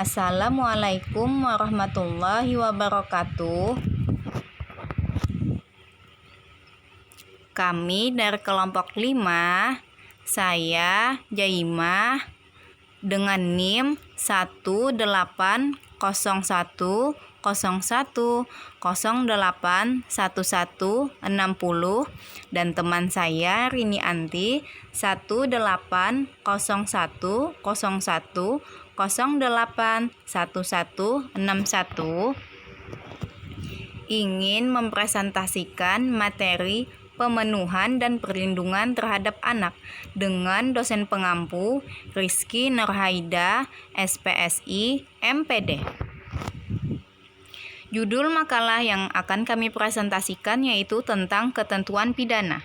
Assalamualaikum warahmatullahi wabarakatuh. Kami dari kelompok 5, saya Jaimah dengan NIM 1801010081160 dan teman saya Rini Anti 1800101081161 ingin mempresentasikan materi pemenuhan dan perlindungan terhadap anak dengan dosen pengampu Rizky Nurhaida, SPSI, MPD. Judul makalah yang akan kami presentasikan yaitu tentang ketentuan pidana.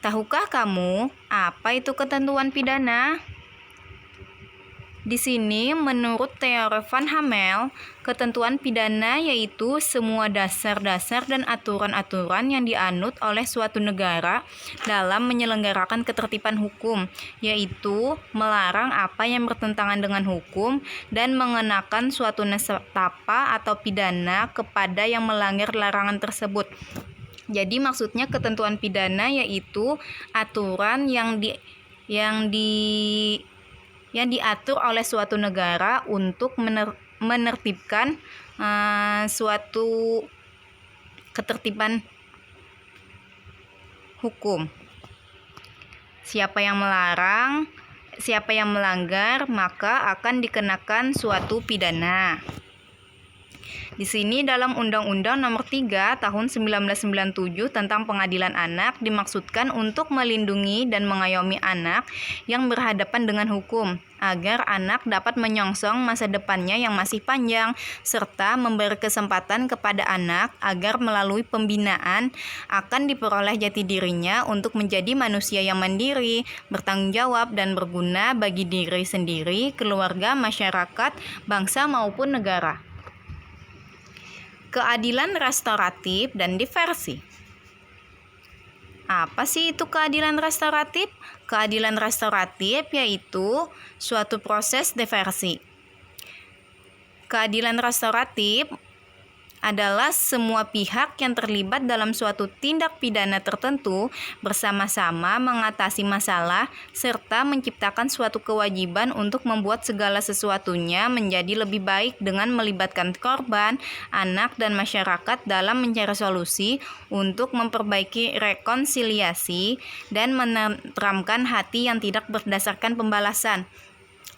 Tahukah kamu apa itu ketentuan pidana? Di sini menurut teori Van Hamel, ketentuan pidana yaitu semua dasar-dasar dan aturan-aturan yang dianut oleh suatu negara dalam menyelenggarakan ketertiban hukum, yaitu melarang apa yang bertentangan dengan hukum dan mengenakan suatu nestapa atau pidana kepada yang melanggar larangan tersebut. Jadi maksudnya ketentuan pidana yaitu aturan yang diatur oleh suatu negara untuk menertibkan suatu ketertiban hukum. Siapa yang melanggar maka akan dikenakan suatu pidana. Di sini dalam Undang-Undang Nomor 3 Tahun 1997 tentang Pengadilan Anak dimaksudkan untuk melindungi dan mengayomi anak yang berhadapan dengan hukum agar anak dapat menyongsong masa depannya yang masih panjang serta memberi kesempatan kepada anak agar melalui pembinaan akan diperoleh jati dirinya untuk menjadi manusia yang mandiri, bertanggung jawab dan berguna bagi diri sendiri, keluarga, masyarakat, bangsa maupun negara. Keadilan restoratif dan diversi. Apa sih itu keadilan restoratif? Keadilan restoratif yaitu suatu proses diversi. Keadilan restoratif adalah semua pihak yang terlibat dalam suatu tindak pidana tertentu bersama-sama mengatasi masalah serta menciptakan suatu kewajiban untuk membuat segala sesuatunya menjadi lebih baik dengan melibatkan korban, anak, dan masyarakat dalam mencari solusi untuk memperbaiki rekonsiliasi dan menenteramkan hati yang tidak berdasarkan pembalasan.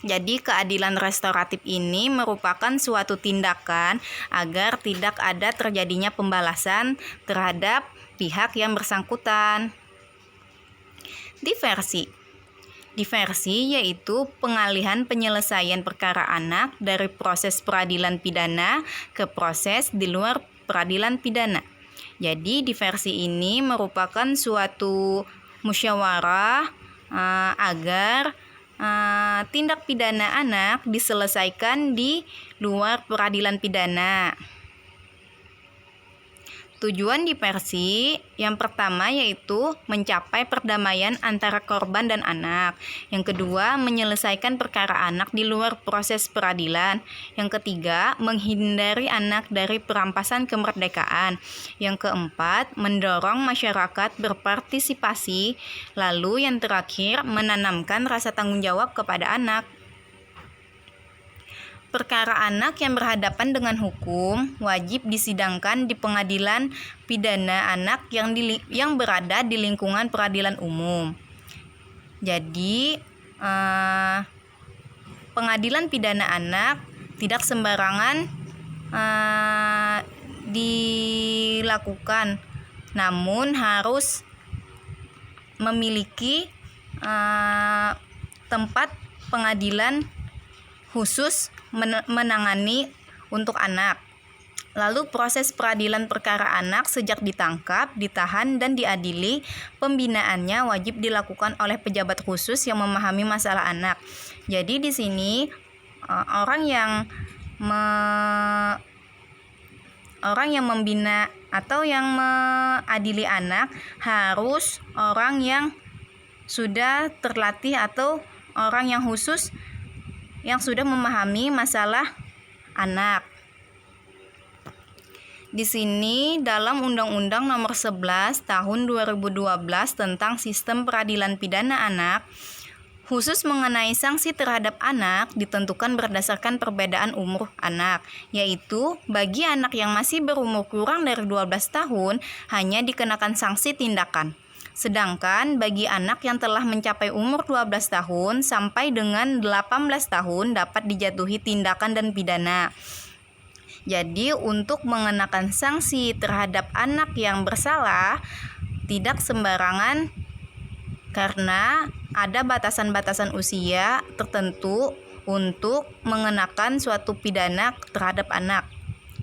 Jadi keadilan restoratif ini merupakan suatu tindakan agar tidak ada terjadinya pembalasan terhadap pihak yang bersangkutan. Diversi yaitu pengalihan penyelesaian perkara anak dari proses peradilan pidana ke proses di luar peradilan pidana. Jadi diversi ini merupakan suatu musyawarah agar tindak pidana anak diselesaikan di luar peradilan pidana. Tujuan diversi yang pertama yaitu mencapai perdamaian antara korban dan anak. Yang kedua, menyelesaikan perkara anak di luar proses peradilan. Yang ketiga, menghindari anak dari perampasan kemerdekaan. Yang keempat, mendorong masyarakat berpartisipasi. Lalu yang terakhir, menanamkan rasa tanggung jawab kepada anak. Perkara anak yang berhadapan dengan hukum wajib disidangkan di pengadilan pidana anak yang berada di lingkungan peradilan umum. Jadi, pengadilan pidana anak tidak sembarangan dilakukan, namun harus memiliki tempat pengadilan khusus menangani untuk anak. Lalu proses peradilan perkara anak sejak ditangkap, ditahan, dan diadili, pembinaannya wajib dilakukan oleh pejabat khusus yang memahami masalah anak. Jadi di sini orang yang membina atau yang mengadili anak harus orang yang sudah terlatih atau orang yang khusus yang sudah memahami masalah anak. Di sini dalam Undang-Undang Nomor 11 Tahun 2012 tentang Sistem Peradilan Pidana Anak, khusus mengenai sanksi terhadap anak ditentukan berdasarkan perbedaan umur anak, yaitu bagi anak yang masih berumur kurang dari 12 tahun hanya dikenakan sanksi tindakan. Sedangkan bagi anak yang telah mencapai umur 12 tahun sampai dengan 18 tahun dapat dijatuhi tindakan dan pidana. Jadi untuk mengenakan sanksi terhadap anak yang bersalah tidak sembarangan karena ada batasan-batasan usia tertentu untuk mengenakan suatu pidana terhadap anak.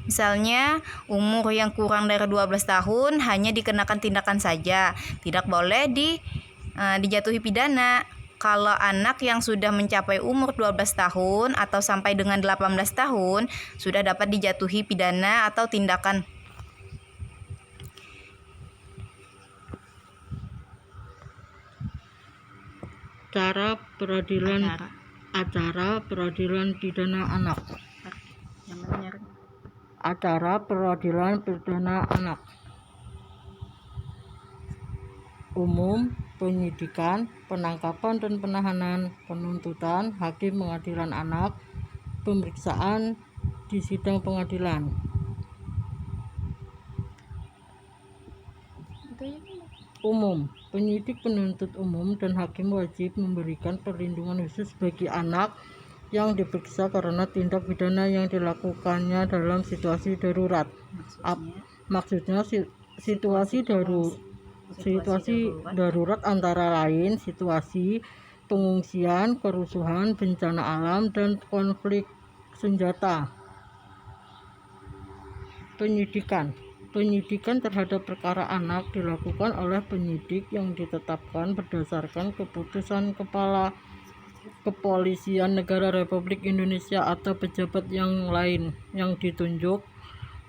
Misalnya umur yang kurang dari 12 tahun hanya dikenakan tindakan saja, tidak boleh dijatuhi pidana. Kalau anak yang sudah mencapai umur 12 tahun atau sampai dengan 18 tahun sudah dapat dijatuhi pidana atau tindakan. Acara peradilan pidana anak. Acara peradilan pidana anak. Umum, penyidikan, penangkapan dan penahanan, penuntutan, hakim pengadilan anak, pemeriksaan di sidang pengadilan. Umum, penyidik, penuntut umum, dan hakim wajib memberikan perlindungan khusus bagi anak yang diperiksa karena tindak pidana yang dilakukannya dalam situasi darurat. Maksudnya situasi darurat antara lain situasi pengungsian, kerusuhan, bencana alam, dan konflik senjata. Penyidikan terhadap perkara anak dilakukan oleh penyidik yang ditetapkan berdasarkan keputusan Kepala Kepolisian Negara Republik Indonesia atau pejabat yang lain yang ditunjuk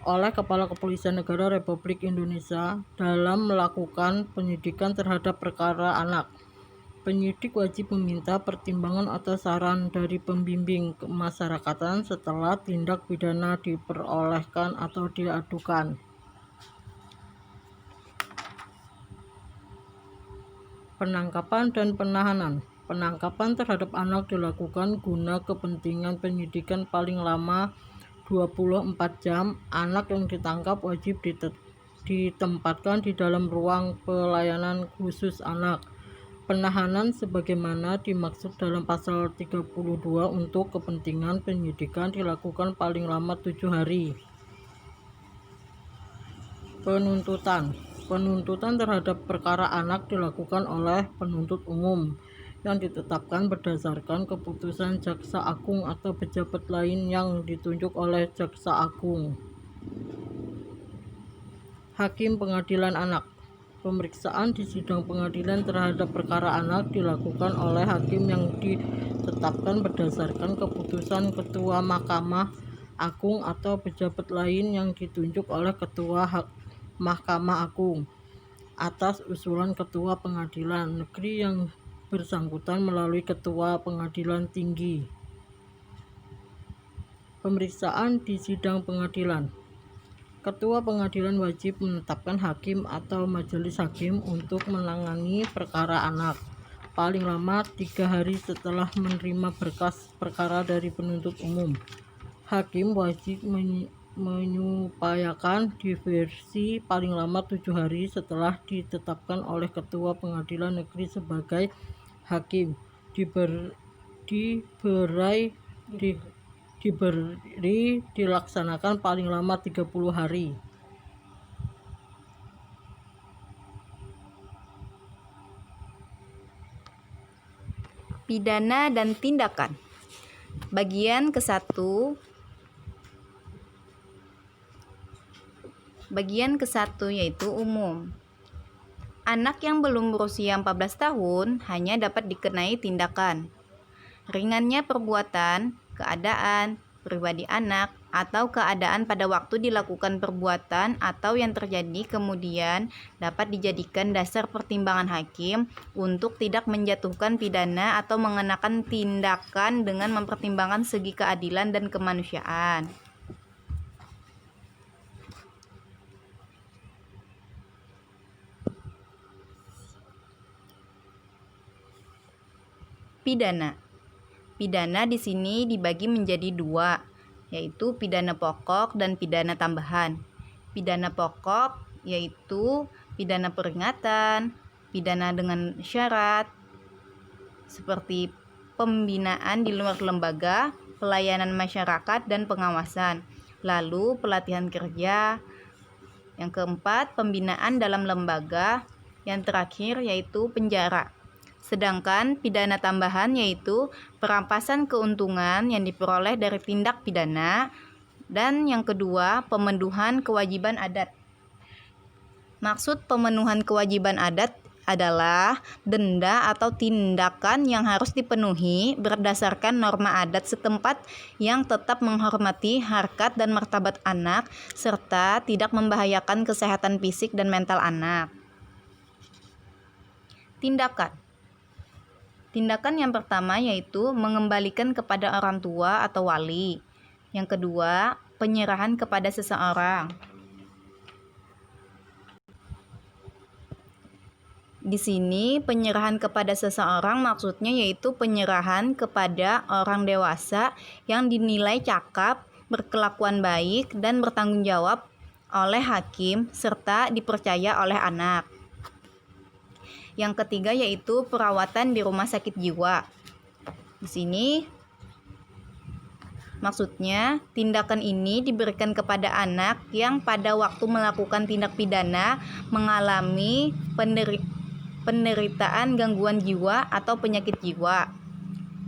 oleh Kepala Kepolisian Negara Republik Indonesia dalam melakukan penyidikan terhadap perkara anak. Penyidik wajib meminta pertimbangan atau saran dari pembimbing kemasyarakatan setelah tindak pidana diperolehkan atau diadukan. Penangkapan dan penahanan. Penangkapan terhadap anak dilakukan guna kepentingan penyidikan paling lama 24 jam. Anak yang ditangkap wajib ditempatkan di dalam ruang pelayanan khusus anak. Penahanan sebagaimana dimaksud dalam pasal 32 untuk kepentingan penyidikan dilakukan paling lama 7 hari. Penuntutan terhadap perkara anak dilakukan oleh penuntut umum yang ditetapkan berdasarkan keputusan Jaksa Agung atau pejabat lain yang ditunjuk oleh Jaksa Agung. Hakim pengadilan anak. Pemeriksaan di sidang pengadilan terhadap perkara anak dilakukan oleh hakim yang ditetapkan berdasarkan keputusan Ketua Mahkamah Agung atau pejabat lain yang ditunjuk oleh Ketua Mahkamah Agung atas usulan Ketua Pengadilan Negeri yang bersangkutan melalui Ketua Pengadilan Tinggi. Pemeriksaan di sidang pengadilan. Ketua pengadilan wajib menetapkan hakim atau majelis hakim untuk menangani perkara anak paling lama 3 hari setelah menerima berkas perkara dari penuntut umum. Hakim wajib menyupayakan diversi paling lama 7 hari setelah ditetapkan oleh Ketua Pengadilan Negeri sebagai hakim, diberi dilaksanakan paling lama 30 hari. Pidana dan tindakan. Bagian ke-1 yaitu umum. Anak yang belum berusia 14 tahun hanya dapat dikenai tindakan. Ringannya perbuatan, keadaan, pribadi anak, atau keadaan pada waktu dilakukan perbuatan atau yang terjadi kemudian dapat dijadikan dasar pertimbangan hakim untuk tidak menjatuhkan pidana atau mengenakan tindakan dengan mempertimbangkan segi keadilan dan kemanusiaan. Pidana. Pidana di sini dibagi menjadi dua, yaitu pidana pokok dan pidana tambahan. Pidana pokok yaitu pidana peringatan, pidana dengan syarat, seperti pembinaan di luar lembaga, pelayanan masyarakat, dan pengawasan. Lalu pelatihan kerja. Yang keempat, pembinaan dalam lembaga. Yang terakhir yaitu penjara. Sedangkan pidana tambahan yaitu perampasan keuntungan yang diperoleh dari tindak pidana, dan yang kedua pemenuhan kewajiban adat. Maksud pemenuhan kewajiban adat adalah denda atau tindakan yang harus dipenuhi berdasarkan norma adat setempat yang tetap menghormati harkat dan martabat anak serta tidak membahayakan kesehatan fisik dan mental anak. Tindakan yang pertama yaitu mengembalikan kepada orang tua atau wali. Yang kedua, penyerahan kepada seseorang. Di sini penyerahan kepada seseorang maksudnya yaitu penyerahan kepada orang dewasa yang dinilai cakap, berkelakuan baik, dan bertanggung jawab oleh hakim serta dipercaya oleh anak. Yang ketiga yaitu perawatan di rumah sakit jiwa. Di sini maksudnya tindakan ini diberikan kepada anak yang pada waktu melakukan tindak pidana mengalami penderitaan gangguan jiwa atau penyakit jiwa.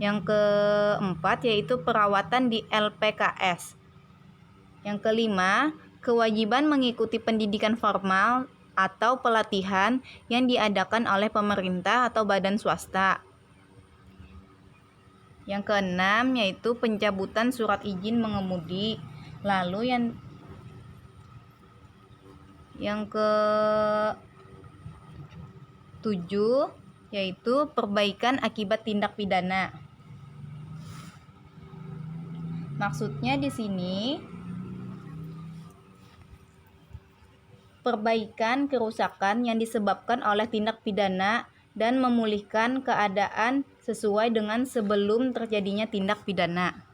Yang keempat yaitu perawatan di LPKS. Yang kelima, kewajiban mengikuti pendidikan formal atau pelatihan yang diadakan oleh pemerintah atau badan swasta. Yang keenam yaitu pencabutan surat izin mengemudi. Lalu yang ke-7 yaitu perbaikan akibat tindak pidana. Maksudnya di sini perbaikan kerusakan yang disebabkan oleh tindak pidana dan memulihkan keadaan sesuai dengan sebelum terjadinya tindak pidana.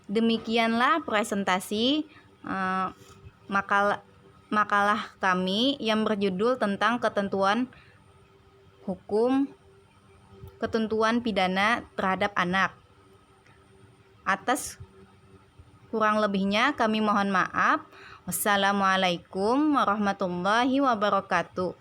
Demikianlah presentasi makalah kami yang berjudul tentang ketentuan pidana terhadap anak. Atas kurang lebihnya kami mohon maaf. Wassalamualaikum warahmatullahi wabarakatuh.